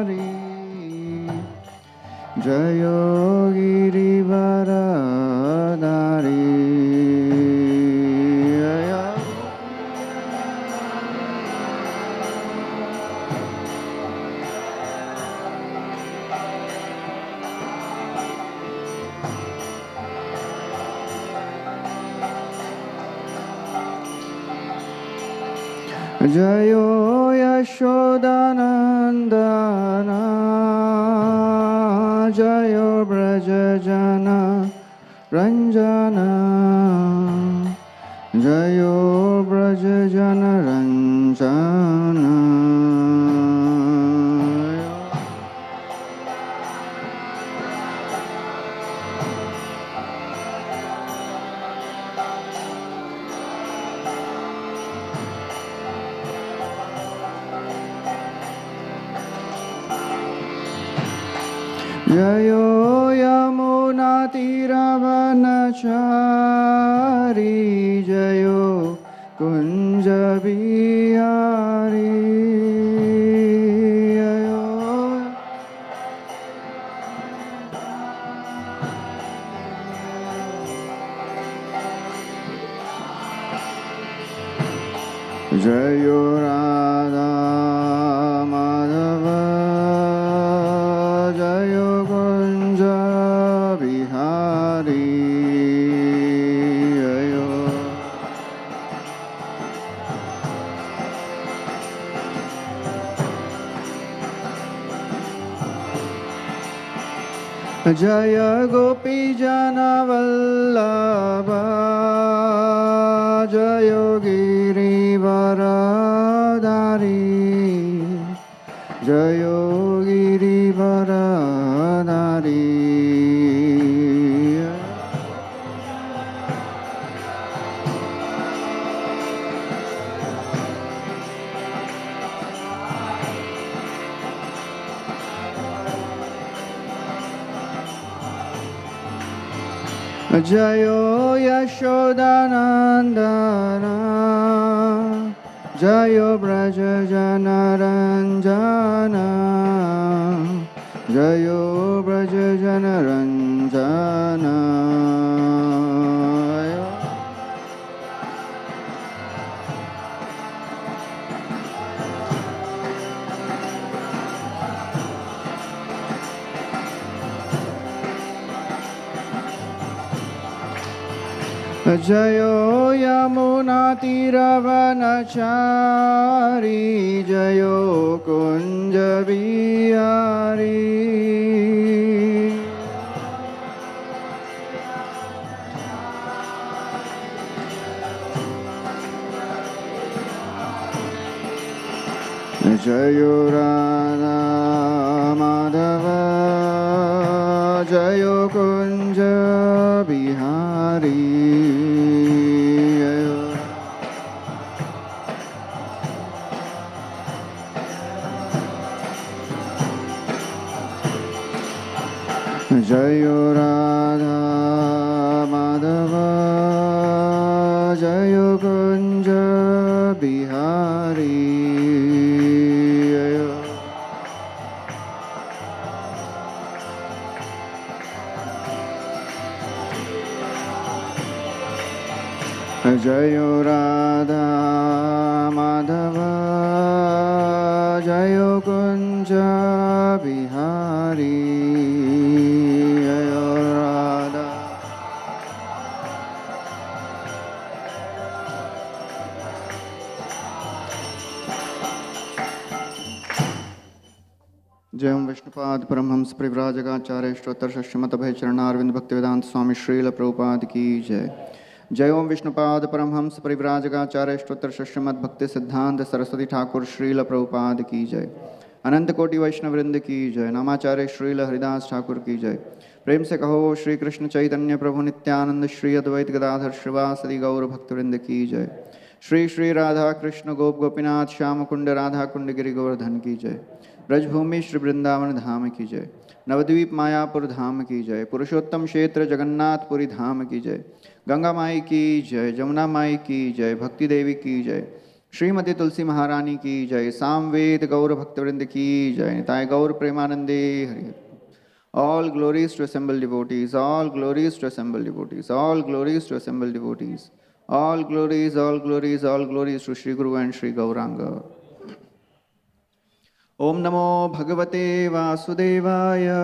बिहारी जयो गिरिवरधारी जयो यशोदानन्दना जयो ब्रजजना रञ्जना जयो ब्रजजन रञ्जना जयो यमुनातीरवनचारी जयो कुञ्जबिहारी जयो राधा माधव जयो कुञ्ज बिहारी जय गोपी जनवल्लभ जय गिरिवरधारी जय गिरिवरधारी जयो यशोदानन्दना जयो ब्रजजनरञ्जना जयो ब्रजजनरञ्जना जयो यमुनातीरवनचारी जयो कुञ्ज बिहारी जयो राधा माधव जयो कुञ्ज बिहारी जयो राधा माधव जयो कुञ्ज बिहारी जयो राधा माधव जयो कुञ्ज बिहारी जय ओम विष्णुपाद परमहंस परिव्राजकाचार्य श्रोत्र श्रीमत अभय चरणारविंद भक्तिवेदांत स्वामी श्रील प्रभुपाद की जय। जय ओम विष्णुपाद परमहंस परिव्राजकाचार्य श्रोत्र श्रीमद भक्ति सिद्धांत सरस्वती ठाकुर श्रील प्रभुपाद की जय। अनंत कोटि वैष्णववृंद की जय। नामाचार्य श्रील हरिदास ठाकुर की जय। प्रेम से कहो श्री कृष्ण चैतन्य प्रभु नित्यानंद श्री अद्वैत गदाधर श्रीवासदि गौर भक्तवृंद की जय। श्री श्री राधा कृष्ण गोप गोपीनाथ श्याम कुंड राधा कुंड गिरि गोवर्धन की जय। ब्रजभूमि श्री वृंदावन धाम की जय। नवद्वीप मायापुर धाम की जय। पुरुषोत्तम क्षेत्र जगन्नाथपुरी धाम की जय। गंगा माई की जय। जमुना माई की जय। भक्ति देवी की जय। श्रीमती तुलसी महारानी की जय। सामवेद गौर भक्तवृंद की जय। निताय गौर प्रेमानंदे Hari. All glories to assembled devotees, all glories to assembled devotees, all glories to assembled devotees, all glories, all glories, all glories to Sri Guru and Sri Gauranga. Om Namo Bhagavate Vasudevaya.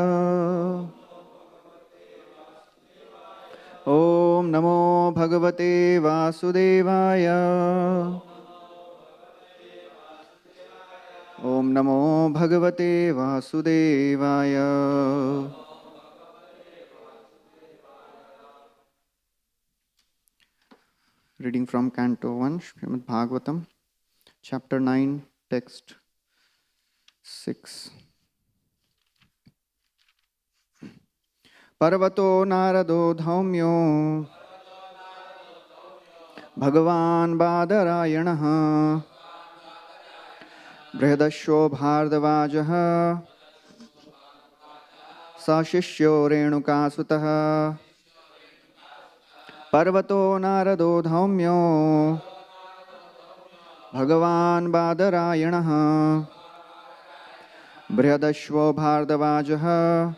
Om Namo Bhagavate Vasudevaya. Om Namo Bhagavate Vasudevaya. Reading from Canto 1, Srimad Bhagavatam, Chapter 9, Text 6. Parvato Narado Dhaumyo Bhagavan Badarayanaha Brihadashyo Bhardavajaha Sashishyo Renukasutaha Parvato Narado Dhaumyo Bhagavan Badarayanaha Brihadashyo Bhardavajaha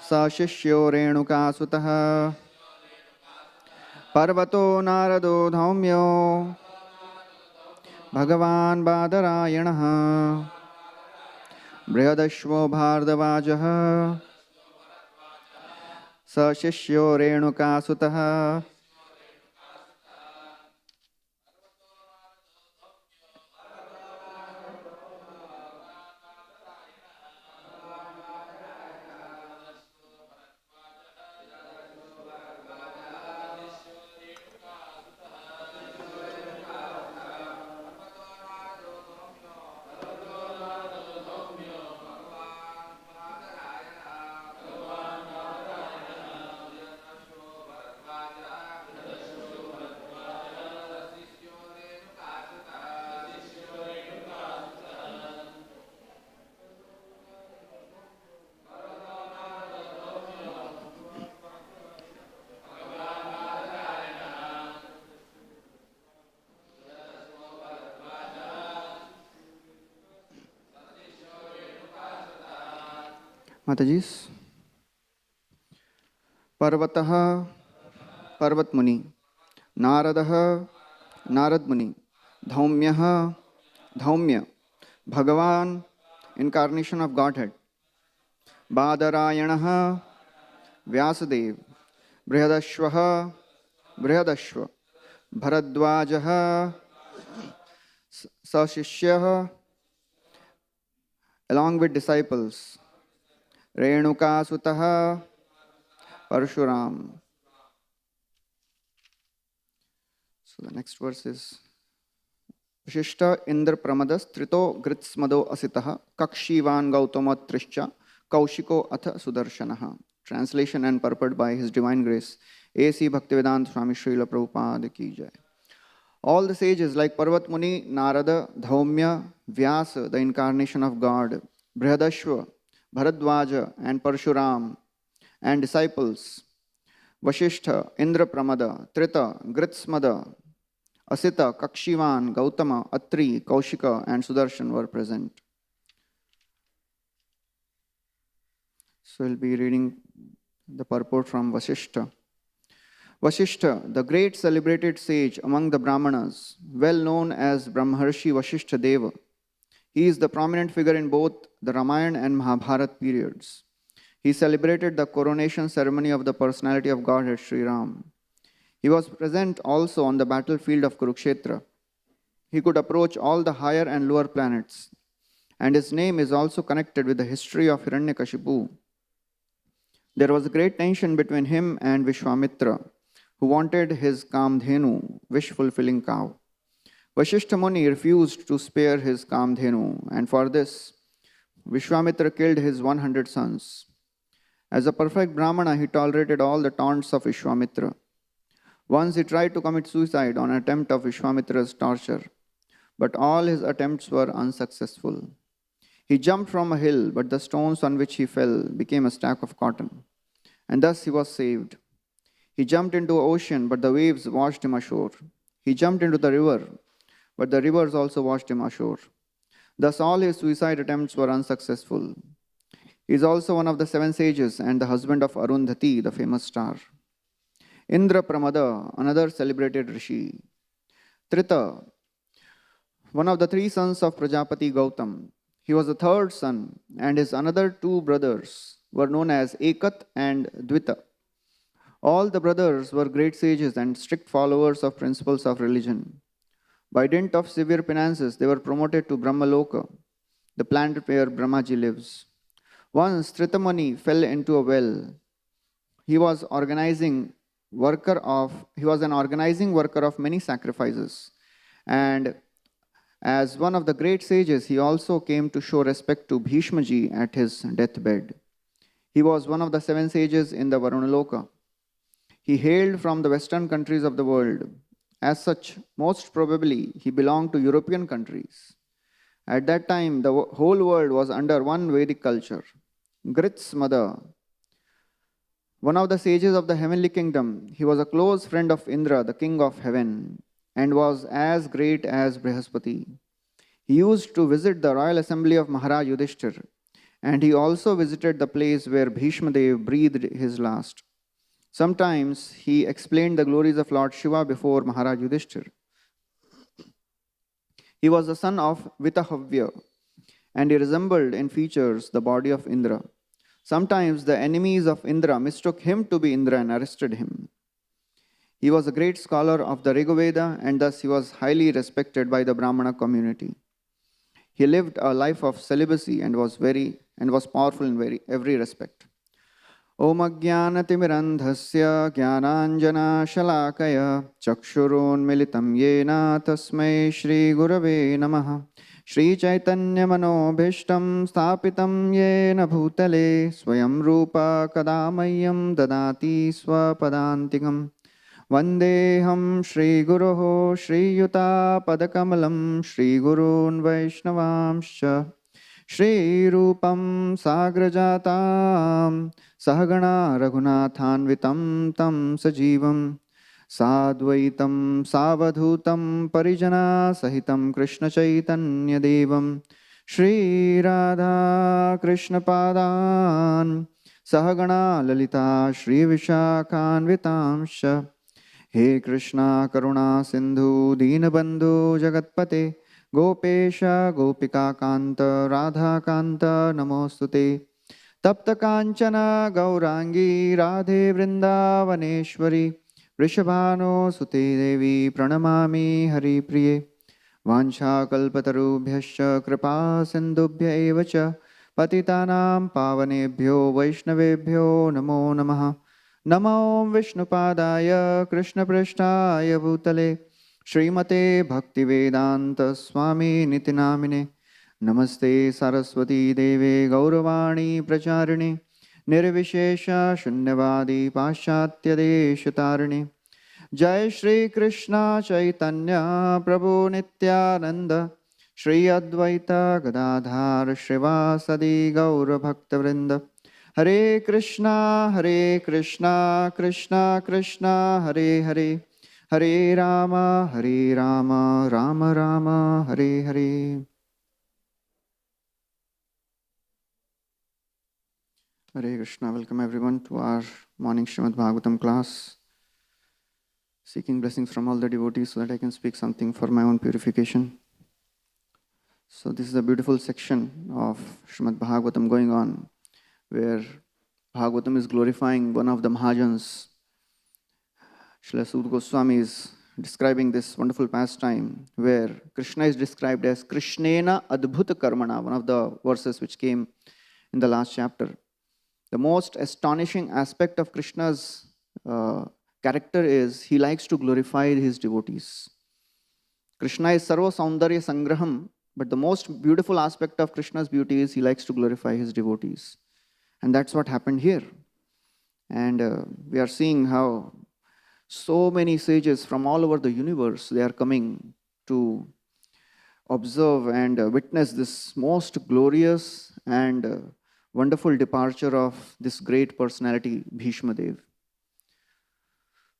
Sashishyo Renukasutaha Parvato Narado Dhaumyo Bhagavan Badarayanaha Brihadashvo Bhardavajaha Sashishyo Renukasutaha Matajis. Parvataha Parvat Muni, Naradaha Narad Muni, Dhaumyaha Dhaumya, Bhagavan, incarnation of Godhead, Badarayanaha Vyasadev, Brihadashvaha Brihadashva, Bharadvajaha Sashishyaha, along with disciples, Renukasutaha Parshuram. So the next verse is Vishishta Indra Pramadas Trito Gritsmado Asitaha Kakshivan Gautama Trishcha Kaushiko Atha Sudarshanaha. Translation and purport by His Divine Grace A.C. Bhaktivedanta Swami Srila Prabhupada Ki Jai. All the sages like Parvat Muni, Narada, Dhaumya, Vyasa, the incarnation of God, Brihadashva, Bharadvaja and Parshuram, and disciples, Vashishta, Indra Pramada, Trita, Gritsmada, Asita, Kakshivan, Gautama, Atri, Kaushika, and Sudarshan were present. So we'll be reading the purport from Vashishta. Vashishta, the great celebrated sage among the Brahmanas, well known as Brahmarshi Vashishta Deva. He is the prominent figure in both the Ramayana and Mahabharata periods. He celebrated the coronation ceremony of the personality of Godhead, Sri Ram. He was present also on the battlefield of Kurukshetra. He could approach all the higher and lower planets, and his name is also connected with the history of Hiranyakashipu. There was great tension between him and Vishwamitra, who wanted his Kamdhenu, wish-fulfilling cow. Vashishta Muni refused to spare his Kamdhenu, and for this, Vishwamitra killed his 100 sons. As a perfect Brahmana, he tolerated all the taunts of Vishwamitra. Once he tried to commit suicide on an attempt of Vishwamitra's torture, but all his attempts were unsuccessful. He jumped from a hill, but the stones on which he fell became a stack of cotton, and thus he was saved. He jumped into the ocean, but the waves washed him ashore. He jumped into the river, but the rivers also washed him ashore. Thus all his suicide attempts were unsuccessful. He is also one of the 7 sages and the husband of Arundhati, the famous star. Indra Pramada, another celebrated rishi. Trita, one of the 3 sons of Prajapati Gautam. He was the 3rd son, and his another 2 brothers were known as Ekat and Dvita. All the brothers were great sages and strict followers of principles of religion. By dint of severe penances, they were promoted to Brahmaloka, the planet where Brahmaji lives. Once Tritamani fell into a well. He was an organizing worker of many sacrifices, and as one of the great sages, he also came to show respect to Bhishmaji at his deathbed. He was one of the 7 sages in the Varunaloka. He hailed from the western countries of the world. As such, most probably, he belonged to European countries. At that time, the whole world was under one Vedic culture. Grit's mother, one of the sages of the heavenly kingdom, he was a close friend of Indra, the king of heaven, and was as great as Brihaspati. He used to visit the royal assembly of Maharaj Yudhishthir, and he also visited the place where Bhishma Dev breathed his last. Sometimes he explained the glories of Lord Shiva before Maharaj Yudhishthir. He was the son of Vitahavya, and he resembled in features the body of Indra. Sometimes the enemies of Indra mistook him to be Indra and arrested him. He was a great scholar of the Rigveda, and thus he was highly respected by the Brahmana community. He lived a life of celibacy and was powerful in every respect. Om Ajnanatimirandhasya Jnananjana Shalakaya Chakshurunmilitam Yena Tasmai Shri Gurave Namaha Shri Chaitanya Manobhishtam Sthapitam Yena Bhutale Swayam Rupa Kadamayam Dadati Swapadantikam Vandeham Shri Guruho Shri Yuta Padakamalam Shri Gurun Vaishnavamscha Shri Rupam Sagrajatam Sahagana Raghunathanvitam Tam Sajivam Sadvaitam Savadhutam Parijana Sahitam Krishna Chaitanya Devam Shri Radha Krishna Padan Sahagana Lalita Shri Vishakhanvitamsha He Krishna Karuna Sindhu Deenabandhu Jagatpate Gopesha Gopika Kanta Radha Kanta Namostute Tapta Kanchana Gaurangi Radhe Vrindavaneshwari Rishabhano Sute Devi Pranamami Hari Priye Vansha Kalpatarubhyascha Kripa Sindhubhya Evacha Patitanam Pavanebhyo Vaishnavebhyo Namo Namaha Namo Vishnupadaya Krishna Prishtaya Bhutale Srimate Bhaktivedanta Swami Nitinamine Namaste Saraswati Deve Gauravani Pracharine Nirvishesha Shunyavadi Paschatya Deshatarine Jai Shri Krishna Chaitanya Prabhu Nityananda Shri Advaita Gadadhar Shrivasadi Gaura Bhakta Vrinda Hare Krishna Krishna Krishna Hare Hare Hare Rama Rama Rama Hare Hare. Hare Krishna. Welcome everyone to our morning Srimad Bhagavatam class. Seeking blessings from all the devotees so that I can speak something for my own purification. So this is a beautiful section of Srimad Bhagavatam going on, where Bhagavatam is glorifying one of the Mahajans. Srila Sudha Goswami is describing this wonderful pastime where Krishna is described as Krishnena Adbhuta Karmana, one of the verses which came in the last chapter. The most astonishing aspect of Krishna's character is he likes to glorify his devotees. Krishna is Sarva Saundarya Sangraham, but the most beautiful aspect of Krishna's beauty is he likes to glorify his devotees. And that's what happened here. And we are seeing how so many sages from all over the universe, they are coming to observe and witness this most glorious and wonderful departure of this great personality, Bhishma Dev.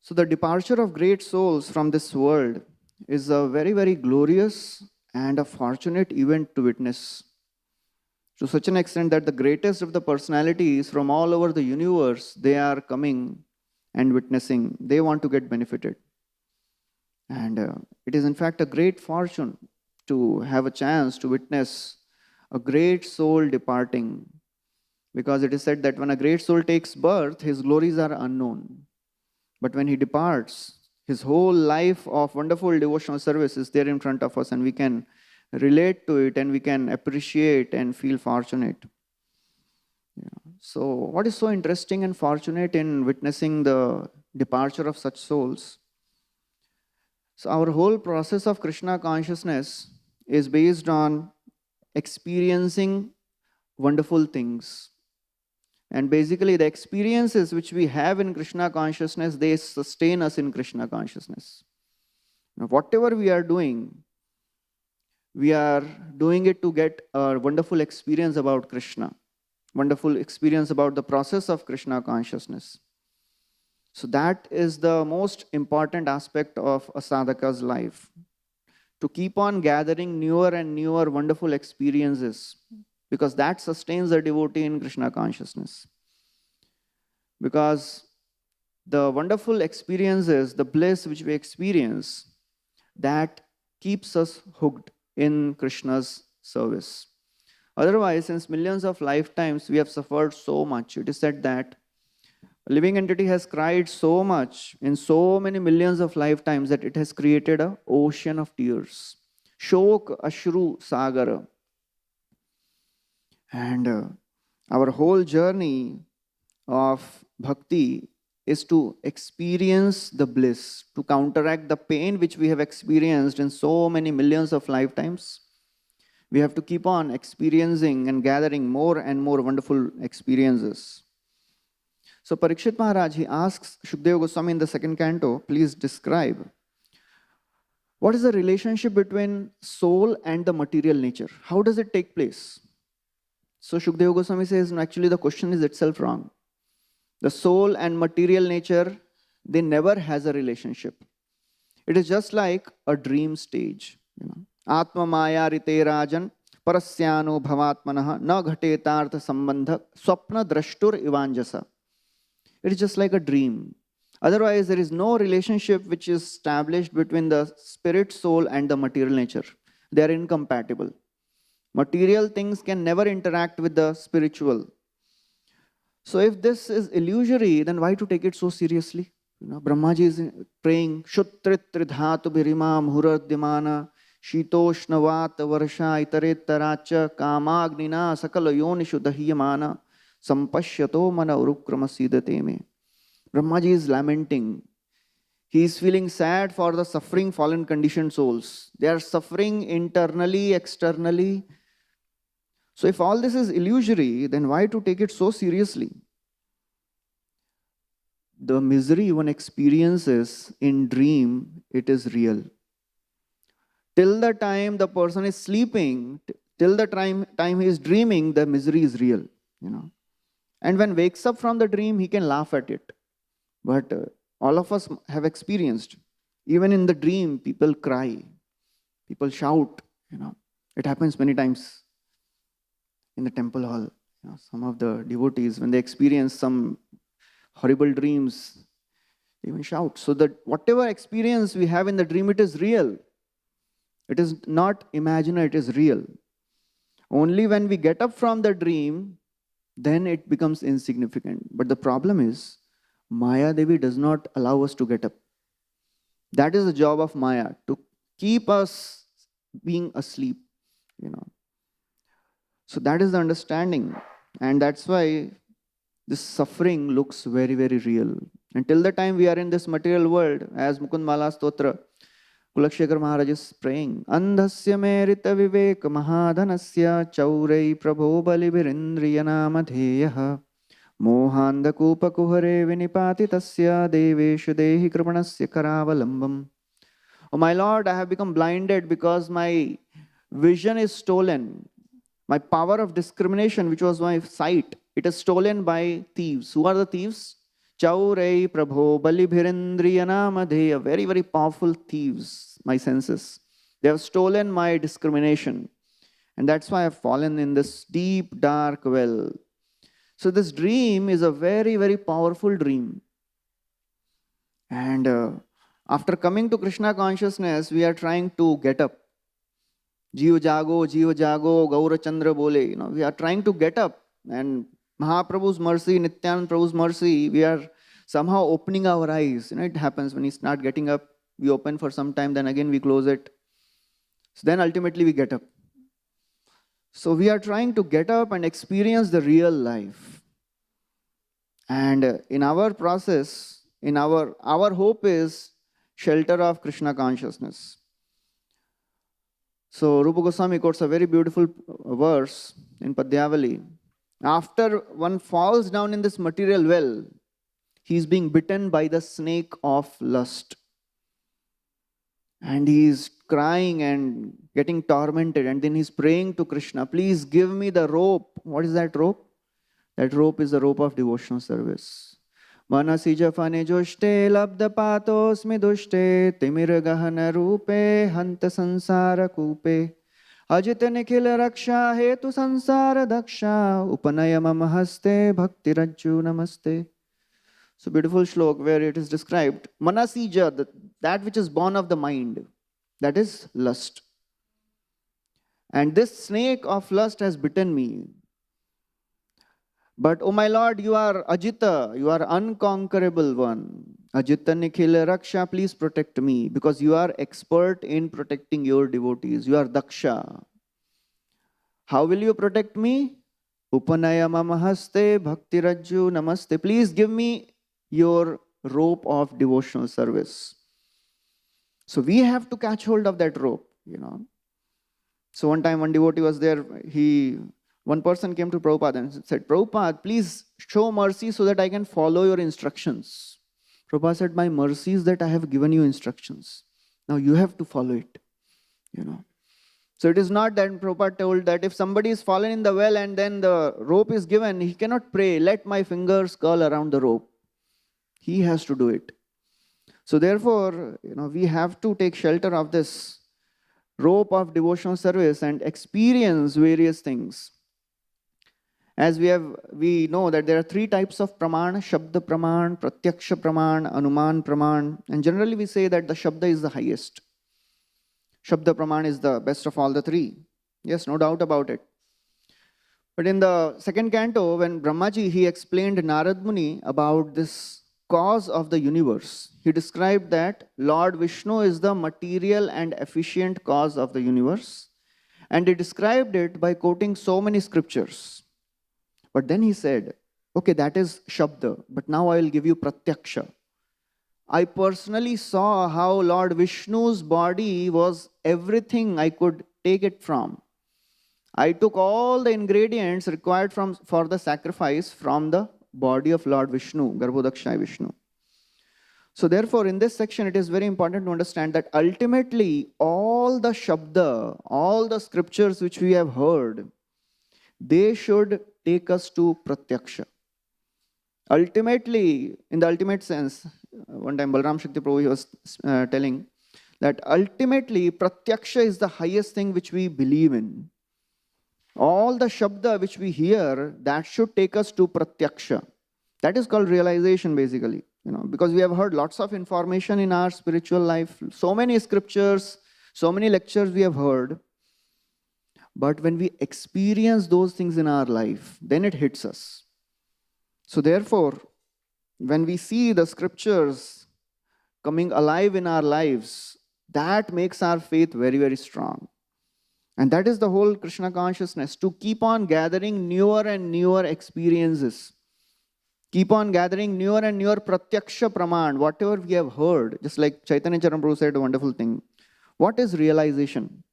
So the departure of great souls from this world is a very, very glorious and a fortunate event to witness, to such an extent that the greatest of the personalities from all over the universe, they are coming and witnessing. They want to get benefited. And it is in fact a great fortune to have a chance to witness a great soul departing, because it is said that when a great soul takes birth, his glories are unknown. But when he departs, his whole life of wonderful devotional service is there in front of us, and we can relate to it and we can appreciate and feel fortunate. Yeah. So, what is so interesting and fortunate in witnessing the departure of such souls? So, our whole process of Krishna consciousness is based on experiencing wonderful things. And basically, the experiences which we have in Krishna consciousness, they sustain us in Krishna consciousness. Now, whatever we are doing it to get a wonderful experience about Krishna, wonderful experience about the process of Krishna consciousness. So that is the most important aspect of a sadhaka's life, to keep on gathering newer and newer wonderful experiences, because that sustains the devotee in Krishna consciousness. Because the wonderful experiences, the bliss which we experience, that keeps us hooked in Krishna's service. Otherwise, since millions of lifetimes we have suffered so much, it is said that a living entity has cried so much in so many millions of lifetimes that it has created an ocean of tears. Shok Ashru Sagara. And our whole journey of bhakti is to experience the bliss, to counteract the pain which we have experienced in so many millions of lifetimes. We have to keep on experiencing and gathering more and more wonderful experiences. So Parikshit Maharaj, he asks Shukadeva Goswami in the second canto, please describe what is the relationship between soul and the material nature? How does it take place? So Shukadeva Goswami says, no, actually the question is itself wrong. The soul and material nature, they never has a relationship. It is just like a dream stage. Atma maya rite rajan parasyano bhavatmanah na ghatetartha sambandha swapna drashtur ivanjasa. It is just like a dream. Otherwise, there is no relationship which is established between the spirit soul and the material nature. They are incompatible. Material things can never interact with the spiritual. So if this is illusory, then why to take it so seriously? Brahmaji is praying, Shuttrit Tridhatu Birimam Huradhyamana Shitoshnavata Varsha Itaretaracha Kamagnina Sakala Yonishu Dahiyamana Sampashyato Mana Urukramasidate Me. Brahmaji is lamenting. He is feeling sad for the suffering fallen conditioned souls. They are suffering internally, externally. So if all this is illusory, then why to take it so seriously? The misery one experiences in dream, it is real. Till the time the person is sleeping, till the time he is dreaming, the misery is real. And when wakes up from the dream, he can laugh at it. But all of us have experienced, even in the dream, people cry, people shout. It happens many times in the temple hall. Some of the devotees, when they experience some horrible dreams, they even shout. So that whatever experience we have in the dream, it is real. It is not imaginary, it is real. Only when we get up from the dream, then it becomes insignificant. But the problem is, Maya Devi does not allow us to get up. That is the job of Maya, to keep us being asleep. So that is the understanding. And that's why this suffering looks very, very real. Until the time we are in this material world, as Mukund Mala Stotra, Kulakshekhar Maharaj is praying, Andhasya merita vivek mahadhanasya chaurei prabho balibirindriyanamatheyaha mohandakupa kuhare vinipati tasya deveshu dehi kripanasya karavalambam. Oh my Lord, I have become blinded because my vision is stolen. My power of discrimination, which was my sight, it is stolen by thieves. Who are the thieves? Chaurei Prabho Balibhirendriyanamadeya. Very, very powerful thieves, my senses. They have stolen my discrimination. And that's why I've fallen in this deep, dark well. So this dream is a very, very powerful dream. And after coming to Krishna consciousness, we are trying to get up. Jiva Jago, Gaura Chandra Bole. We are trying to get up. And Mahaprabhu's mercy, Nityanand Prabhu's mercy, we are somehow opening our eyes. It happens when we start getting up, we open for some time, then again we close it. So then ultimately we get up. So we are trying to get up and experience the real life. And in our process, our hope is shelter of Krishna consciousness. So Rupa Goswami quotes a very beautiful verse in Padyavali. After one falls down in this material well, he is being bitten by the snake of lust. And he is crying and getting tormented. And then he's praying to Krishna, please give me the rope. What is that rope? That rope is the rope of devotional service. Manasi jafane joshte labda patosmi dushte timir gahana rupe hanta sansara kupe ajita nikhil raksha hetu sansara daksha upanayama haste bhakti rajju namaste. So beautiful shlok where it is described, Manasija, that which is born of the mind, that is lust. And this snake of lust has bitten me. But, oh my Lord, you are Ajita, you are unconquerable one. Ajita Nikhil Raksha, please protect me, because you are expert in protecting your devotees. You are Daksha. How will you protect me? Upanaya mamahaste bhakti rajju namaste. Please give me your rope of devotional service. So we have to catch hold of that rope, So one time one devotee was there, one person came to Prabhupada and said, Prabhupada, please show mercy so that I can follow your instructions. Prabhupada said, my mercy is that I have given you instructions. Now you have to follow it, So it is not that Prabhupada told that if somebody is fallen in the well and then the rope is given, he cannot pray, let my fingers curl around the rope. He has to do it. So therefore, we have to take shelter of this rope of devotional service and experience various things. As we know that there are three types of praman, Shabda praman, Pratyaksha praman, Anuman praman. And generally we say that the Shabda is the highest. Shabda praman is the best of all the three. Yes, no doubt about it. But in the second canto, when Brahmaji, he explained Narad Muni about this cause of the universe, he described that Lord Vishnu is the material and efficient cause of the universe. And he described it by quoting so many scriptures. But then he said, okay, that is Shabda, but now I will give you Pratyaksha. I personally saw how Lord Vishnu's body was everything I could take it from. I took all the ingredients required for the sacrifice from the body of Lord Vishnu, Garbhodakshai Vishnu. So therefore, in this section, it is very important to understand that ultimately, all the Shabda, all the scriptures which we have heard, they should take us to Pratyaksha. Ultimately, in the ultimate sense, one time Balram Shakti Prabhu was telling that ultimately Pratyaksha is the highest thing which we believe in. All the Shabda which we hear, that should take us to Pratyaksha. That is called realization basically, because we have heard lots of information in our spiritual life, so many scriptures, so many lectures we have heard. But when we experience those things in our life, then it hits us. So therefore, when we see the scriptures coming alive in our lives, that makes our faith very, very strong. And that is the whole Krishna consciousness, to keep on gathering newer and newer experiences. Keep on gathering newer and newer Pratyaksha Praman, whatever we have heard. Just like Chaitanya Charan Prabhu said a wonderful thing. What is realization?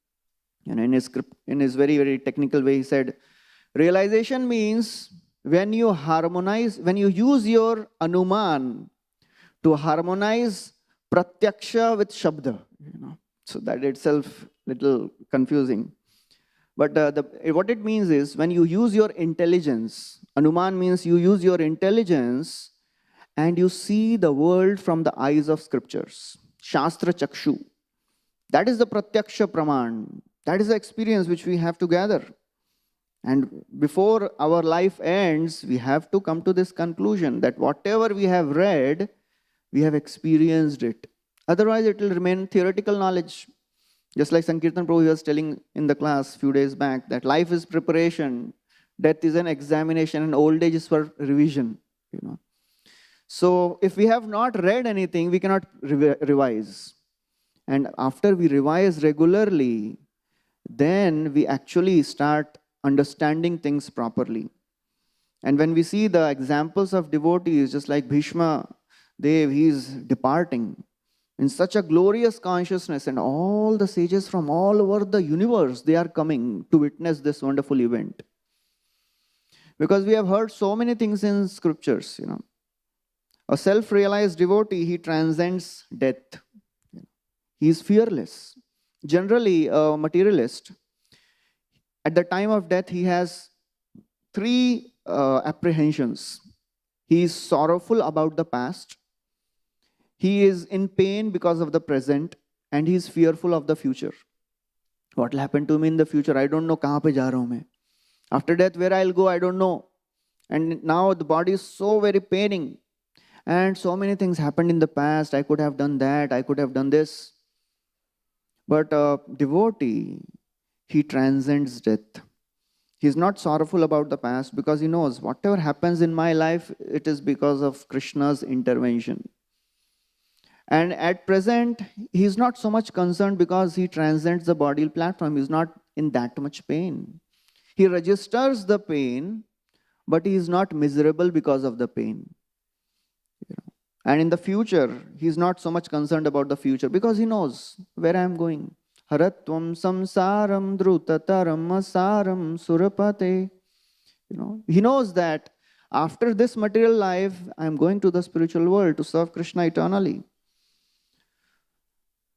And in his very, very technical way, he said, realization means when you harmonize, when you use your Anuman to harmonize Pratyaksha with Shabda. So that itself little confusing. But what it means is when you use your intelligence, Anuman means you use your intelligence and you see the world from the eyes of scriptures. Shastra Chakshu. That is the Pratyaksha Praman. That is the experience which we have to gather. And before our life ends, we have to come to this conclusion that whatever we have read, we have experienced it. Otherwise, it will remain theoretical knowledge. Just like Sankirtan Prabhu was telling in the class a few days back, that life is preparation, death is an examination, and old age is for revision. So if we have not read anything, we cannot revise. And after we revise regularly, then we actually start understanding things properly. And when we see the examples of devotees, just like Bhishma Dev, he is departing in such a glorious consciousness, and all the sages from all over the universe, they are coming to witness this wonderful event. Because we have heard so many things in scriptures, A self-realized devotee, he transcends death. He is fearless. Generally, a materialist, at the time of death, he has three apprehensions. He is sorrowful about the past, he is in pain because of the present, and he is fearful of the future. What will happen to me in the future? I don't know kahan pe ja raha hu main. After death, where I'll go, I don't know. And now the body is so very paining. And so many things happened in the past. I could have done that. I could have done this. But a devotee, he transcends death. He is not sorrowful about the past because he knows whatever happens in my life, it is because of Krishna's intervention. And at present, he is not so much concerned because he transcends the bodily platform. He is not in that much pain. He registers the pain, but he is not miserable because of the pain. And in the future, he is not so much concerned about the future because he knows where I am going. Haratvam samsaram drutataram asaram surapate. He knows that after this material life, I am going to the spiritual world to serve Krishna eternally.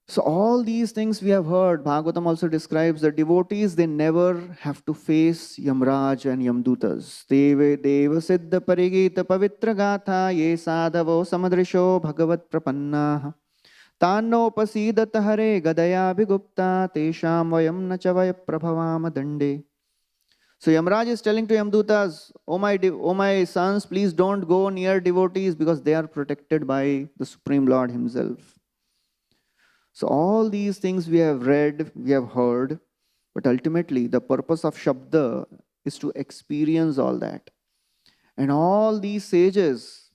So all these things we have heard. Bhagavatam also describes the devotees, they never have to face Yamraj and Yamdutas. Deva deva siddha parigita pavitra gatha ye sadhavo samadrisho bhagavat prapannaha. Tanno pasidata hare gadaya bhigupta tesham vayam nachavaya prabhavama dande. So Yamraj is telling to Yamdutas, oh my sons, please don't go near devotees because they are protected by the Supreme Lord Himself. So all these things we have read, we have heard, but ultimately the purpose of Shabda is to experience all that. And all these sages,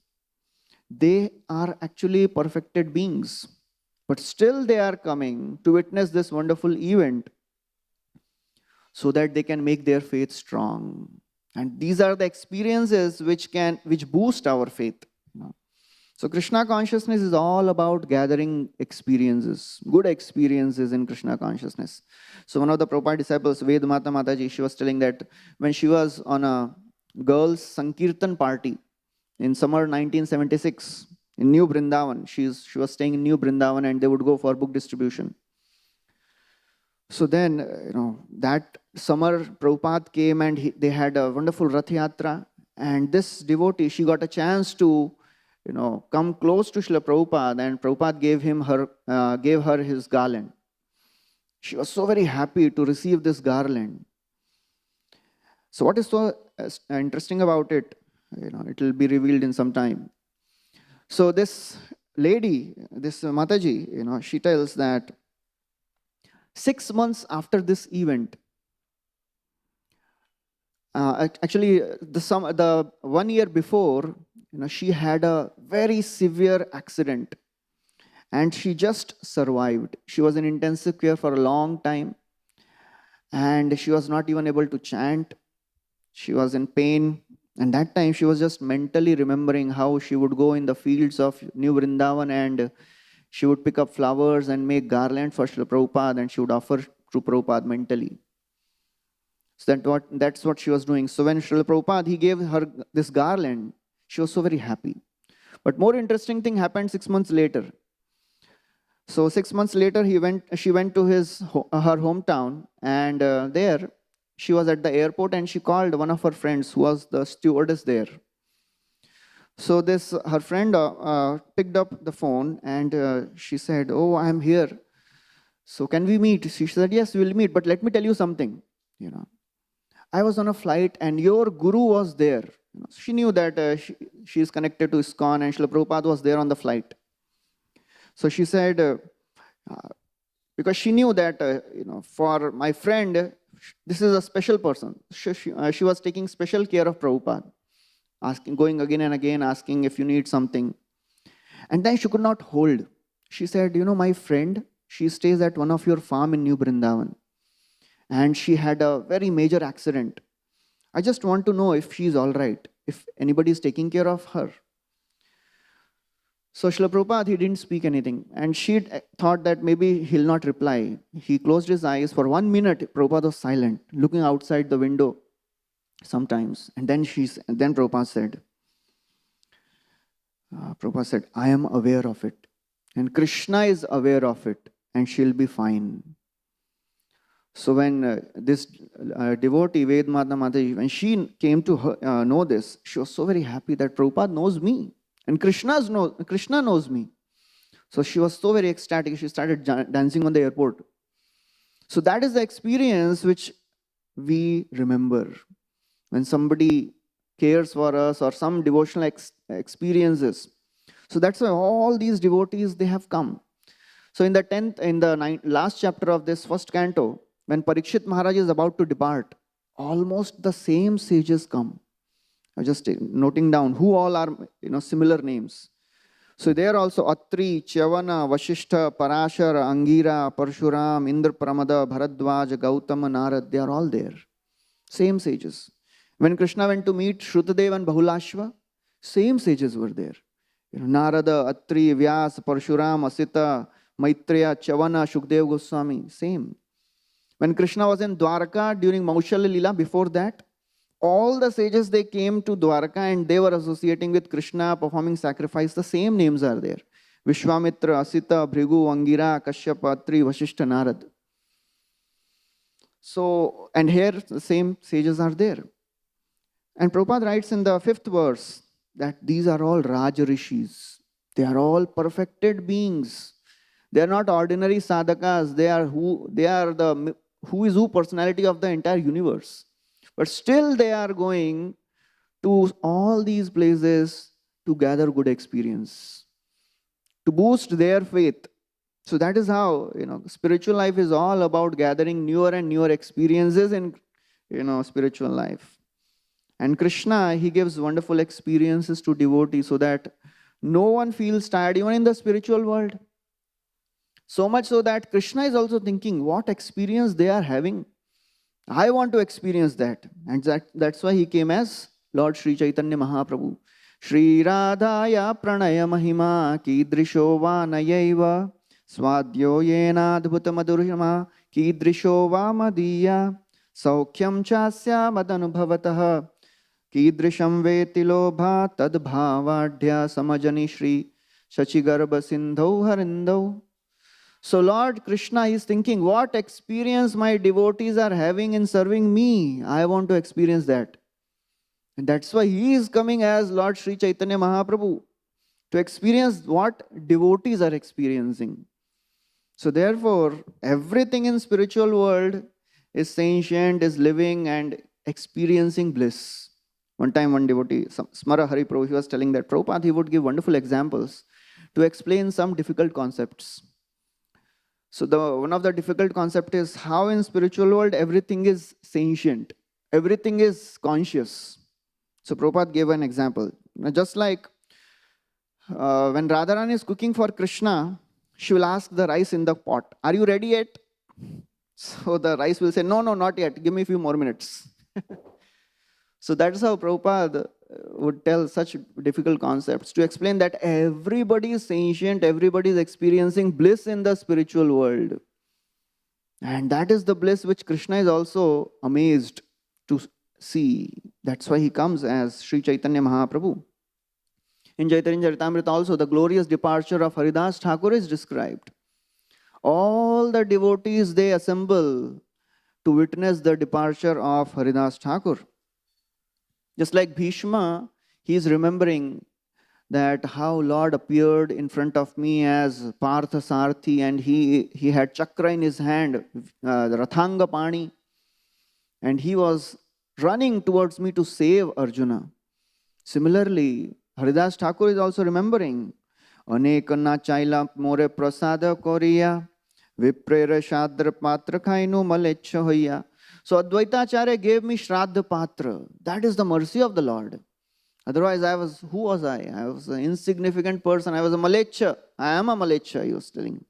they are actually perfected beings, but still they are coming to witness this wonderful event so that they can make their faith strong. And these are the experiences which boost our faith. So Krishna consciousness is all about gathering experiences, good experiences in Krishna consciousness. So one of the Prabhupada disciples, Vedmata Mataji, she was telling that when she was on a girls' Sankirtan party in summer 1976 in New Brindavan, she was staying in New Brindavan and they would go for book distribution. So then, that summer Prabhupada came and they had a wonderful Rath Yatra, and this devotee, she got a chance to come close to Srila Prabhupada, and Prabhupada gave her his garland. She was so very happy to receive this garland. So what is so interesting about it, it will be revealed in some time. So this lady, this Mataji, she tells that 6 months after this event, actually the 1 year before, she had a very severe accident and she just survived. She was in intensive care for a long time and she was not even able to chant. She was in pain, and that time she was just mentally remembering how she would go in the fields of New Vrindavan and she would pick up flowers and make garland for Srila Prabhupada and she would offer to Prabhupada mentally. So that's what she was doing. So when Srila Prabhupada, he gave her this garland, she was so very happy. But more interesting thing happened 6 months later. So 6 months later, she went to her hometown, and there she was at the airport and she called one of her friends who was the stewardess there. So this her friend picked up the phone and she said, "Oh, I'm here. So can we meet?" She said, "Yes, we'll meet. But let me tell you something. You know, I was on a flight and your guru was there." She knew that she is connected to ISKCON and Srila Prabhupada was there on the flight. So she said, uh, because she knew that for my friend, this is a special person. She was taking special care of Prabhupada, asking, going again and again, asking if you need something. And then she could not hold. She said, my friend, she stays at one of your farm in New Brindavan. And she had a very major accident. I just want to know if she's all right, if anybody is taking care of her. So Srila Prabhupada, he didn't speak anything. And she thought that maybe he'll not reply. He closed his eyes. For 1 minute, Prabhupada was silent, looking outside the window sometimes. And then Prabhupada said, I am aware of it. And Krishna is aware of it. And she'll be fine. So when this devotee, Vedmata Mataji, when she came to know this, she was so very happy that Prabhupada knows me. And Krishna knows me. So she was so very ecstatic. She started dancing on the airport. So that is the experience which we remember. When somebody cares for us or some devotional experiences. So that's why all these devotees, they have come. So in the last chapter of this first canto, when Parikshit Maharaj is about to depart, almost the same sages come. I'm just noting down who all are, similar names. So there also Atri, Chavana, Vashishta, Parashar, Angira, Parshuram, Indra Pramada, Bharadwaj, Gautama, Narad, they are all there. Same sages. When Krishna went to meet Shrutadev and Bahulashva, same sages were there. Narada, Atri, Vyas, Parshuram, Asita, Maitreya, Chavana, Shukdev Goswami, same. When Krishna was in Dwarka during Maushalya Lila, before that, all the sages, they came to Dwarka and they were associating with Krishna, performing sacrifice. The same names are there. Vishwamitra, Asita, Bhrigu, Angira, Kashyapa, Atri, Vashishta, Narad. So, and here the same sages are there. And Prabhupada writes in the 5th verse that these are all Raja Rishis. They are all perfected beings. They are not ordinary sadhakas. They are the who is who personality of the entire universe. But still they are going to all these places to gather good experience, to boost their faith. So that is how, spiritual life is all about gathering newer and newer experiences in, spiritual life. And Krishna, he gives wonderful experiences to devotees so that no one feels tired, even in the spiritual world. So much so that Krishna is also thinking what experience they are having. I want to experience that. And that's why he came as Lord Sri Chaitanya Mahaprabhu. Sri Radhaya Pranaya Mahima Kidrisho Vanayaiva Swadyo Yena Adbhuta Madhurima Kidrisho Vamadiya Saukhyam Chasya Madanubhavataha Kidrisham Vetilobha Tadbhavadhya Samajani Shri Shachigarbha Sindhau Harindau. So Lord Krishna is thinking, what experience my devotees are having in serving me? I want to experience that. And that's why he is coming as Lord Sri Chaitanya Mahaprabhu to experience what devotees are experiencing. So therefore, everything in spiritual world is sentient, is living and experiencing bliss. One time one devotee, Smara Hari Prabhu, he was telling that Prabhupada, he would give wonderful examples to explain some difficult concepts. So one of the difficult concepts is how in spiritual world everything is sentient, everything is conscious. So Prabhupada gave an example. Just like when Radharani is cooking for Krishna, she will ask the rice in the pot, are you ready yet? So the rice will say, no, not yet, give me a few more minutes. So that's how Prabhupada would tell such difficult concepts to explain that everybody is sentient, everybody is experiencing bliss in the spiritual world. And that is the bliss which Krishna is also amazed to see. That's why he comes as Sri Chaitanya Mahaprabhu. In Chaitanya Charitamrita also, the glorious departure of Haridas Thakur is described. All the devotees, they assemble to witness the departure of Haridas Thakur. Just like Bhishma, he is remembering that how Lord appeared in front of me as Partha Sarthi, and he had chakra in his hand, Rathanga Pani, and he was running towards me to save Arjuna. Similarly, Haridas Thakur is also remembering, Anekana Chaila More Prasada Koriya, Viprera Shadra Patra Kainu Malecha Hoya. So Advaitacharya gave me Shraddha Patra. That is the mercy of the Lord. Otherwise, who was I? I was an insignificant person. I was a Malecha. I am a Malecha, he was telling.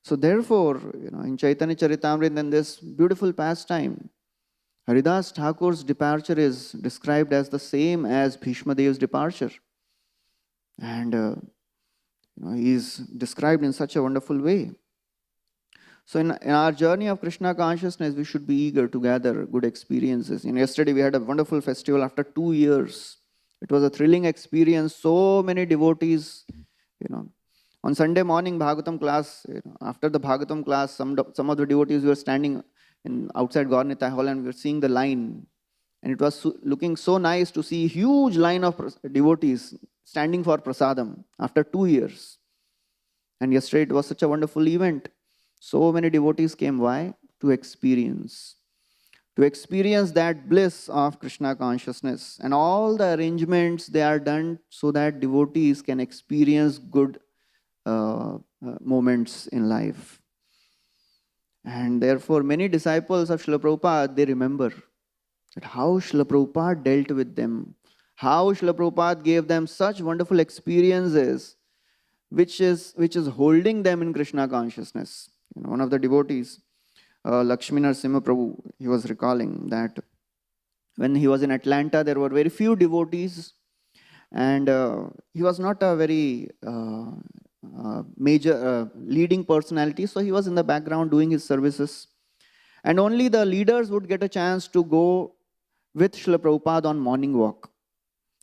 So therefore, in Chaitanya Charitamrita, in this beautiful pastime, Haridas Thakur's departure is described as the same as Bhishma Dev's departure. And he is described in such a wonderful way. So in our journey of Krishna consciousness, we should be eager to gather good experiences. Yesterday we had a wonderful festival after 2 years. It was a thrilling experience. So many devotees, On Sunday morning Bhagavatam class, after the Bhagavatam class, some of the devotees were standing outside Gaur Hall, and we were seeing the line. And it was looking so nice to see a huge line of devotees standing for prasadam after 2 years. And yesterday it was such a wonderful event. So many devotees came. Why? To experience that bliss of Krishna consciousness. And all the arrangements, they are done so that devotees can experience good moments in life. And therefore, many disciples of Srila Prabhupada, they remember that how Srila Prabhupada dealt with them, how Srila Prabhupada gave them such wonderful experiences, which is holding them in Krishna consciousness. One of the devotees, Lakshmi Narasimha Prabhu, he was recalling that when he was in Atlanta, there were very few devotees, and he was not a very major leading personality, so he was in the background doing his services. And only the leaders would get a chance to go with Srila Prabhupada on morning walk.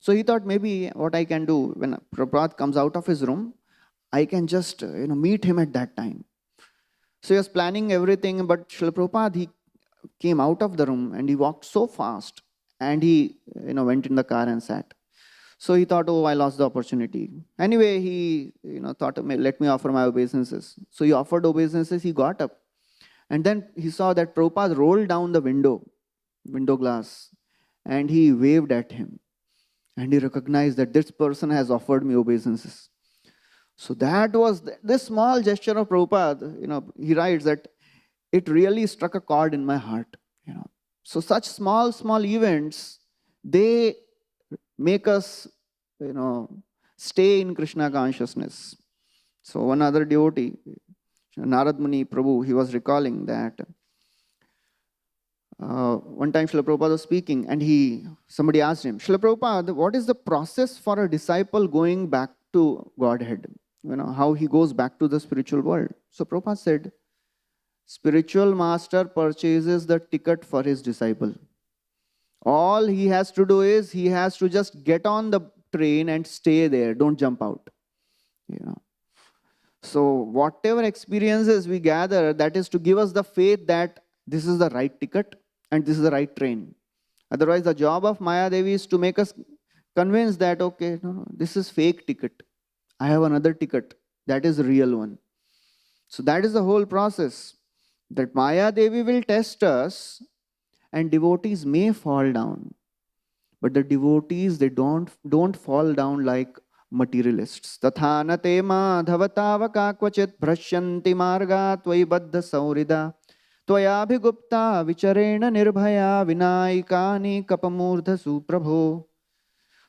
So he thought, maybe what I can do, when Prabhupada comes out of his room, I can just meet him at that time. So he was planning everything, but Srila Prabhupada, he came out of the room and he walked so fast, and he went in the car and sat. So he thought, I lost the opportunity. Anyway, he thought, let me offer my obeisances. So he offered obeisances, he got up. And then he saw that Prabhupada rolled down the window glass, and he waved at him. And he recognized that this person has offered me obeisances. So that was this small gesture of Prabhupada, he writes that it really struck a chord in my heart. So such small events, they make us, stay in Krishna consciousness. So one other devotee, Narad Muni Prabhu, he was recalling that one time Srila Prabhupada was speaking, and somebody asked him, Srila Prabhupada, what is the process for a disciple going back to Godhead? How he goes back to the spiritual world. So Prabhupada said, spiritual master purchases the ticket for his disciple. All he has to do is, he has to just get on the train and stay there. Don't jump out. So whatever experiences we gather, that is to give us the faith that this is the right ticket and this is the right train. Otherwise, the job of Maya Devi is to make us convinced that, okay, no, this is fake ticket. I have another ticket. That is the real one. So that is the whole process. That Maya Devi will test us, and devotees may fall down. But the devotees, they don't fall down like materialists. Tathana te madhavatavaka kvachit bhrashyanti marga tvai baddha saurida tvaya bhigupta vicharena nirbhaya vinaikani kapamurdha suprabho.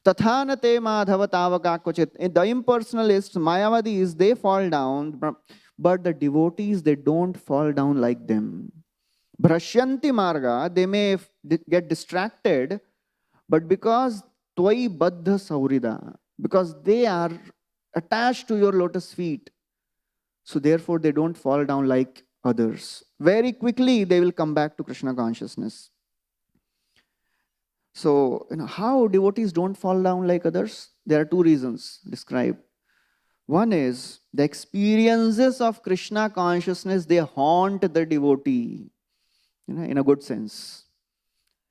Tathana te madhavatavaka kvachit. The impersonalists, Mayavadis, they fall down, but the devotees, they don't fall down like them. Bhrashyanti marga, they may get distracted, but because tvai baddha saurida, because they are attached to your lotus feet, so therefore they don't fall down like others. Very quickly they will come back to Krishna consciousness. So, how devotees don't fall down like others? There are two reasons described. One is, the experiences of Krishna consciousness, they haunt the devotee, in a good sense.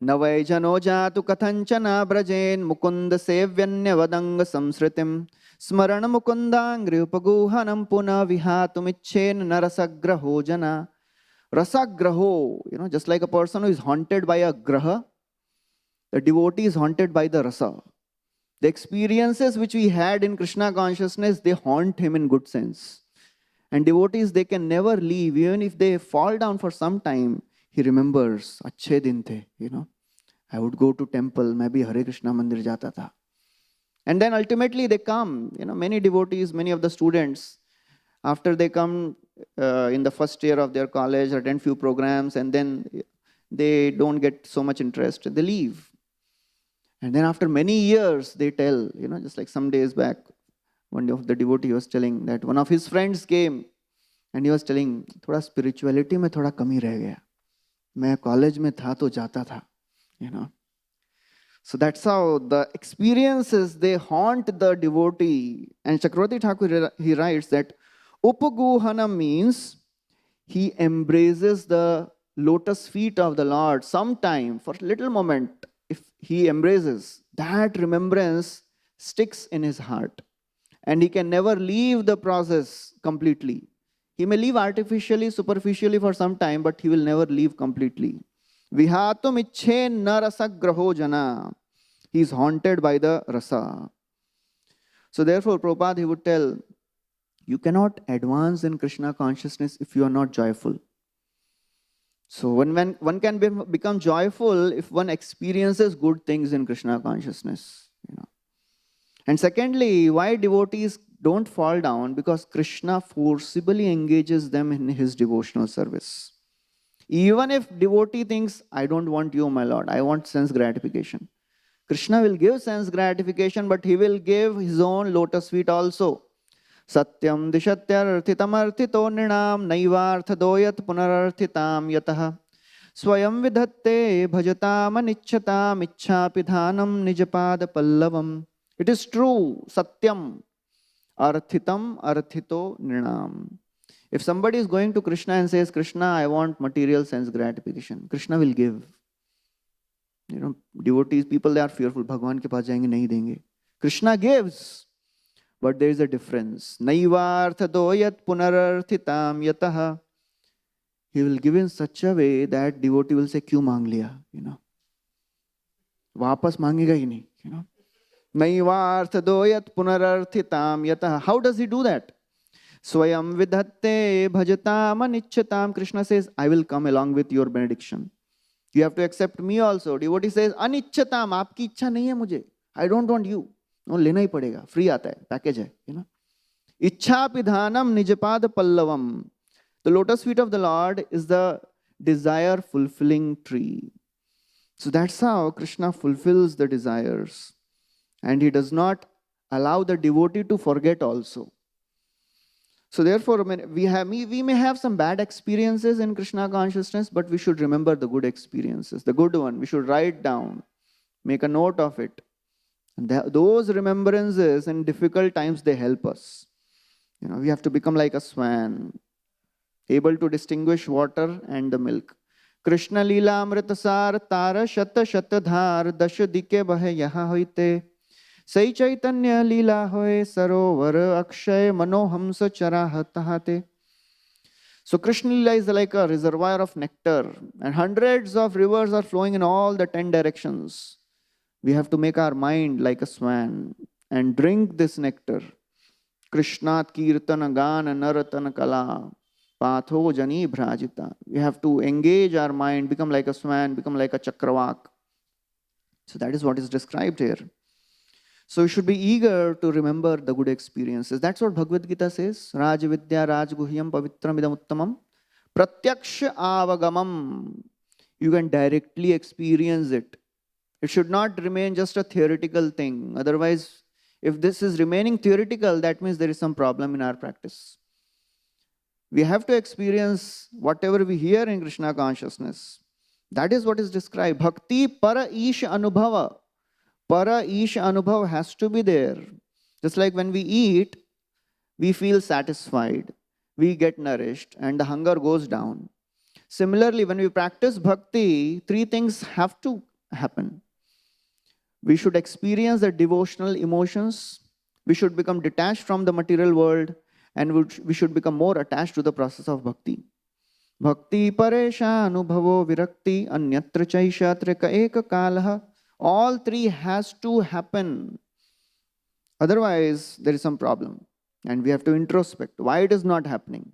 Navai jano jatu kathanchana brajen mukunda sevyanyavadanga samsritim smaran mukundangri upaguhanam puna vihatumichen narasagraho jana. Rasagraho, just like a person who is haunted by a graha, the devotee is haunted by the rasa. The experiences which we had in Krishna consciousness, they haunt him in good sense. And devotees, they can never leave. Even if they fall down for some time, he remembers, Achhe din the, I would go to temple, maybe Hare Krishna Mandir jata tha. And then ultimately they come, many devotees, many of the students, after they come in the first year of their college, attend few programs, and then they don't get so much interest, they leave. And then after many years, they tell, just like some days back, one of the devotee was telling that one of his friends came and he was telling, thoda spirituality mein thoda kami reh gaya. Main college mein tha to jata tha, So that's how the experiences, they haunt the devotee. And Chakravarti Thakur, he writes that Upaguhana means he embraces the lotus feet of the Lord sometime, for a little moment. If he embraces, that remembrance sticks in his heart. And he can never leave the process completely. He may leave artificially, superficially for some time, but he will never leave completely. Vihatum ichhe na rasagraho jana. He is haunted by the rasa. So therefore, Prabhupada, he would tell, you cannot advance in Krishna consciousness if you are not joyful. So one can become joyful if one experiences good things in Krishna consciousness. And secondly, why devotees don't fall down? Because Krishna forcibly engages them in his devotional service. Even if devotee thinks, I don't want you, my Lord, I want sense gratification. Krishna will give sense gratification, but he will give his own lotus feet also. Satyam dishatyarthitam arthito nrinam naivartha doyat punararthitam yatah swayam vidhatte bhajatam anichchatam ichchapidhanam nijapad pallavam. It is true, satyam, arthitam arthito nrinam. If somebody is going to Krishna and says, Krishna, I want material sense gratification, Krishna will give. Devotees, people, they are fearful. Bhagwan ke paas jayenge, nahi denge. Krishna gives. But there is a difference. Naivartha doyat punararthitam yataha. He will give in such a way that devotee will say, Kyun maang liya? Vapas mangega hi nahi. Naivartha doyat punararthitam yataha. How does he do that? Swayam vidhatte bhajatam anichchatam. Krishna says, I will come along with your benediction. You have to accept me also. Devotee says, anichchatam, aapki ichha nahi hai mujhe. I don't want you. No, lena hi padega. Free aata hai, package hai. Ichha pidhanam nijapad pallavam. The lotus feet of the Lord is the desire fulfilling tree. So that's how Krishna fulfills the desires. And he does not allow the devotee to forget also. So therefore, we may have some bad experiences in Krishna consciousness, but we should remember the good experiences, the good one. We should write down, make a note of it. And those remembrances in difficult times, they help us. We have to become like a swan, able to distinguish water and the milk. Krishna Leela Amritasar Tara Shata Shatadhar Dasha Dike Bahe Yaha Hoite Sai Chaitanya Leela Hoye Sarovar Akshay Manohamsa Charahatahate. So Krishna Leela is like a reservoir of nectar, and hundreds of rivers are flowing in all the 10 directions. We have to make our mind like a swan and drink this nectar. Krishnat Kirtana Gana Naratana Kala Patho Jani Bhrajita. We have to engage our mind, become like a swan, become like a chakravak. So that is what is described here. So you should be eager to remember the good experiences. That's what Bhagavad Gita says. Raj Vidya Raj Guhyam Pavitram Idam Uttamam Pratyaksha Avagamam. You can directly experience it. It should not remain just a theoretical thing. Otherwise, if this is remaining theoretical, that means there is some problem in our practice. We have to experience whatever we hear in Krishna consciousness. That is what is described. Bhakti para isha anubhava. Para isha anubhava has to be there. Just like when we eat, we feel satisfied, we get nourished, and the hunger goes down. Similarly, when we practice bhakti, three things have to happen. We should experience the devotional emotions. We should become detached from the material world, and we should become more attached to the process of bhakti. Bhakti paresha anubhavo virakti anyatra chaisha trika eka kalaha. All three has to happen. Otherwise, there is some problem. And we have to introspect. Why it is not happening?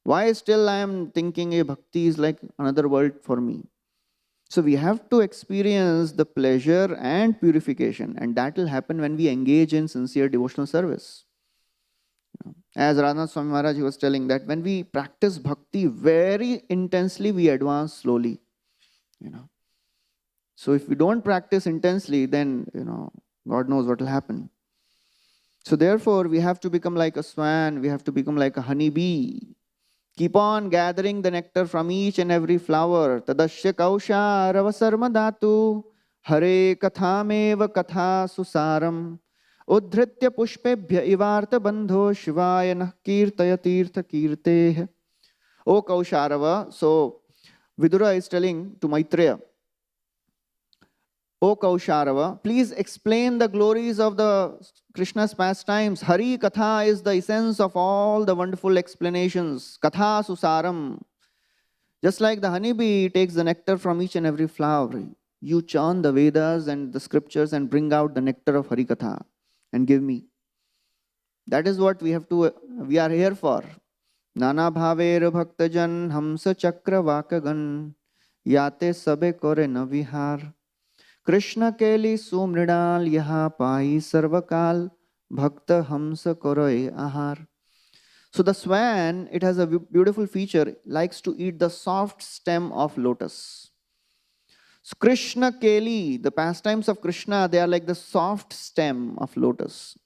Why still I am thinking a bhakti is like another world for me? So we have to experience the pleasure and purification, and that will happen when we engage in sincere devotional service. As Radha Swami Maharaj was telling that when we practice bhakti very intensely, we advance slowly. So if we don't practice intensely, then God knows what will happen. So therefore, we have to become like a swan. We have to become like a honeybee. Keep on gathering the nectar from each and every flower. Tadasya kausha ravasarma dhatu hare kathameva katha susaram udhritya pushpebhya ivarta bandho shivaya nah kirtaya tirtha kirteh. O Kausharava, so Vidura is telling to Maitreya, O Kausharava, please explain the glories of the Krishna's pastimes. Hari Katha is the essence of all the wonderful explanations. Katha Susaram. Just like the honeybee takes the nectar from each and every flower, you churn the Vedas and the scriptures and bring out the nectar of Hari Katha and give me. That is what we are here for. Nana bhaver bhaktajan hamsa chakra vakagan yate sabe kore navihar. Krishna keli sumridal yaha pai sarvakal bhakta hamsa koroe ahar. So the swan, it has a beautiful feature, likes to eat the soft stem of lotus. So Krishna keli, the pastimes of Krishna, they are like the soft stem of lotus.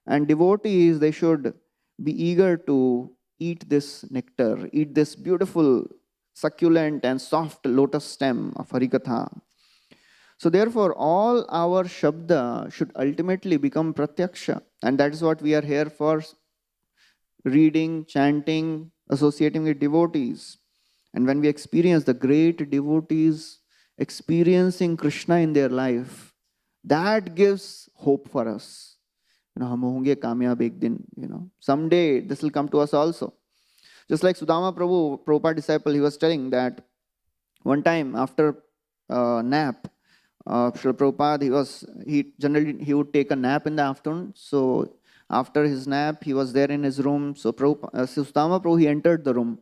And devotees, they should be eager to eat this nectar, eat this beautiful, succulent and soft lotus stem of Harikatha. So therefore, all our Shabda should ultimately become Pratyaksha. And that is what we are here for, reading, chanting, associating with devotees. And when we experience the great devotees experiencing Krishna in their life, that gives hope for us. Hum honge kamyab ek din, someday this will come to us also. Just like Sudama Prabhu, Prabhupada disciple, he was telling that one time after nap, Srila Prabhupada, he would take a nap in the afternoon. So after his nap, he was there in his room. So Sudama Prabhu, he entered the room.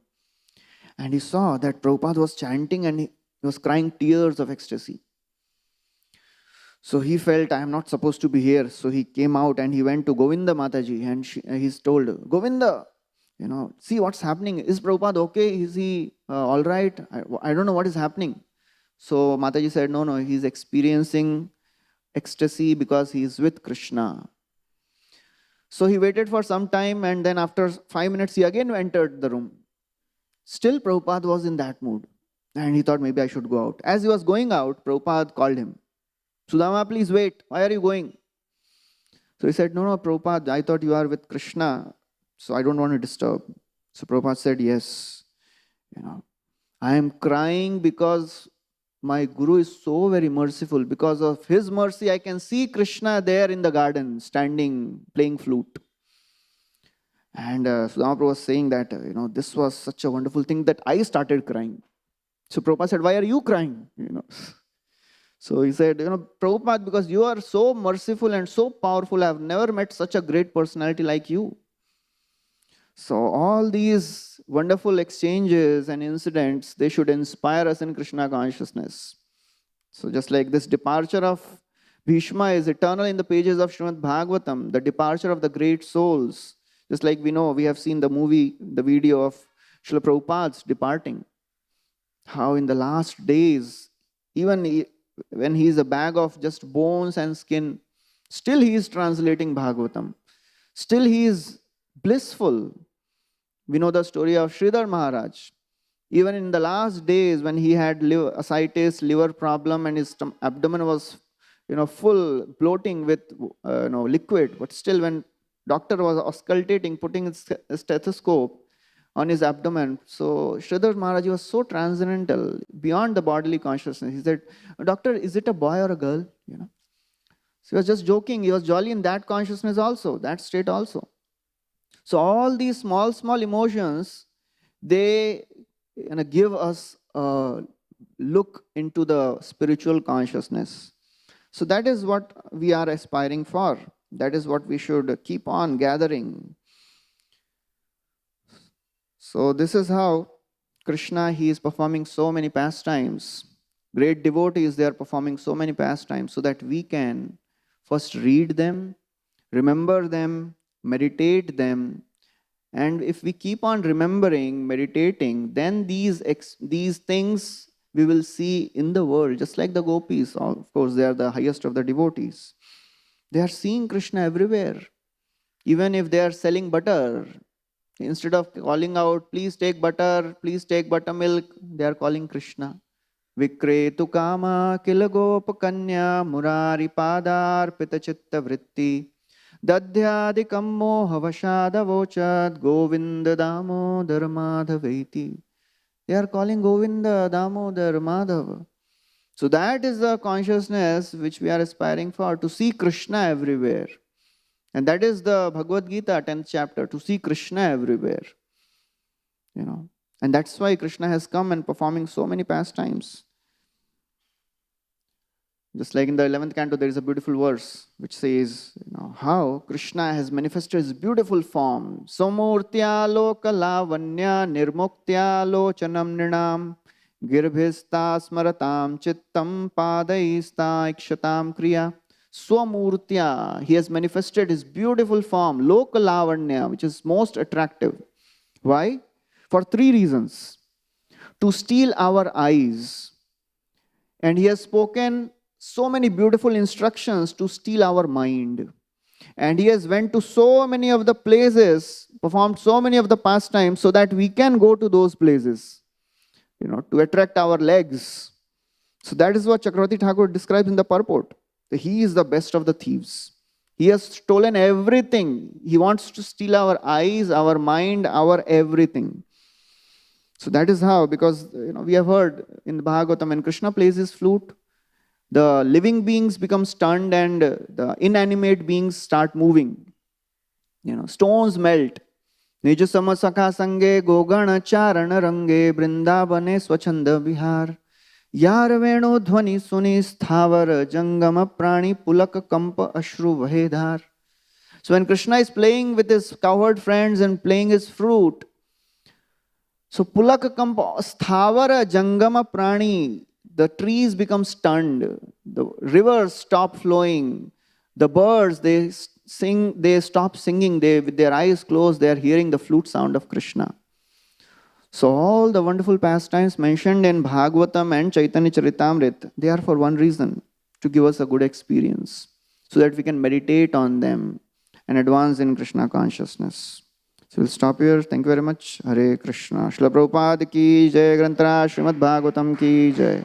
And he saw that Prabhupada was chanting and he was crying tears of ecstasy. So he felt, I am not supposed to be here. So he came out and he went to Govinda Mataji and he's told, Govinda, see what's happening. Is Prabhupada okay? Is he all right? I don't know what is happening. So Mataji said, no, he's experiencing ecstasy because he is with Krishna. So he waited for some time and then after 5 minutes, he again entered the room. Still Prabhupada was in that mood. And he thought maybe I should go out. As he was going out, Prabhupada called him. Sudama, please wait. Why are you going? So he said, no, Prabhupada, I thought you are with Krishna. So I don't want to disturb. So Prabhupada said, yes. I am crying because my Guru is so very merciful. Because of his mercy, I can see Krishna there in the garden, standing, playing flute. And Sudama Prabhu was saying that, this was such a wonderful thing that I started crying. So Prabhupada said, why are you crying? So he said, Prabhupada, because you are so merciful and so powerful, I have never met such a great personality like you. So all these wonderful exchanges and incidents, they should inspire us in Krishna consciousness. So just like this departure of Bhishma is eternal in the pages of Srimad Bhagavatam, the departure of the great souls, just like we have seen the video of Srila Prabhupada's departing. How in the last days, even when he is a bag of just bones and skin, still he is translating Bhagavatam. Still he is blissful. We know the story of Sridhar Maharaj. Even in the last days when he had ascites, liver problem, and his abdomen was full, bloating with liquid, but still when doctor was auscultating, putting his stethoscope, on his abdomen. So Sridhar Maharaj was so transcendental, beyond the bodily consciousness. He said, "Doctor, is it a boy or a girl?" So he was just joking. He was jolly in that consciousness also, that state also. So all these small emotions, they give us a look into the spiritual consciousness. So that is what we are aspiring for. That is what we should keep on gathering. So this is how Krishna, he is performing so many pastimes. Great devotees, they are performing so many pastimes so that we can first read them, remember them, meditate them. And if we keep on remembering, meditating, then these things we will see in the world, just like the gopis. Of course, they are the highest of the devotees. They are seeing Krishna everywhere. Even if they are selling butter, instead of calling out, "Please take butter, please take buttermilk," they are calling Krishna. Vikretu kama kilagopakanya murari padar pitachitta vritti dadhyadikam mohavashadavochad govinda damodar madhaveti. They are calling Govinda, Damodar, Madhava. So that is the consciousness which we are aspiring for, to see Krishna everywhere. And that is the Bhagavad Gita, 10th chapter, to see Krishna everywhere. And that's why Krishna has come and performing so many pastimes. Just like in the 11th canto, there is a beautiful verse which says, how Krishna has manifested his beautiful form. Samurtya loka lavanya nirmuktya lochanam nrinam girbhista smaratam chittam padaista ikshatam kriya. Swamurtya, he has manifested his beautiful form, loka lavanya, which is most attractive. Why? For 3 reasons. To steal our eyes. And he has spoken so many beautiful instructions to steal our mind. And he has went to so many of the places, performed so many of the pastimes so that we can go to those places, to attract our legs. So that is what Chakravarti Thakur describes in the purport. He is the best of the thieves. He has stolen everything. He wants to steal our eyes, our mind, our everything. So that is how, because we have heard in the Bhagavatam, when Krishna plays his flute, the living beings become stunned and the inanimate beings start moving. Stones melt. Nijasama sakha sange gogana charana range brindavane swachanda vihar. Yar veno dhvani suni sthavar jangama prani pulak kampa ashru vahedhar. So when Krishna is playing with his cowherd friends and playing his flute, so pulak kampa sthavara jangama prani, the trees become stunned, the rivers stop flowing, the birds, they stop singing, with their eyes closed, they are hearing the flute sound of Krishna. So all the wonderful pastimes mentioned in Bhagavatam and Chaitanya Charitamrita, they are for one reason, to give us a good experience, so that we can meditate on them and advance in Krishna consciousness. So we'll stop here. Thank you very much. Hare Krishna. Srila Prabhupada ki jai. Granthara Srimad Bhagavatam ki jai.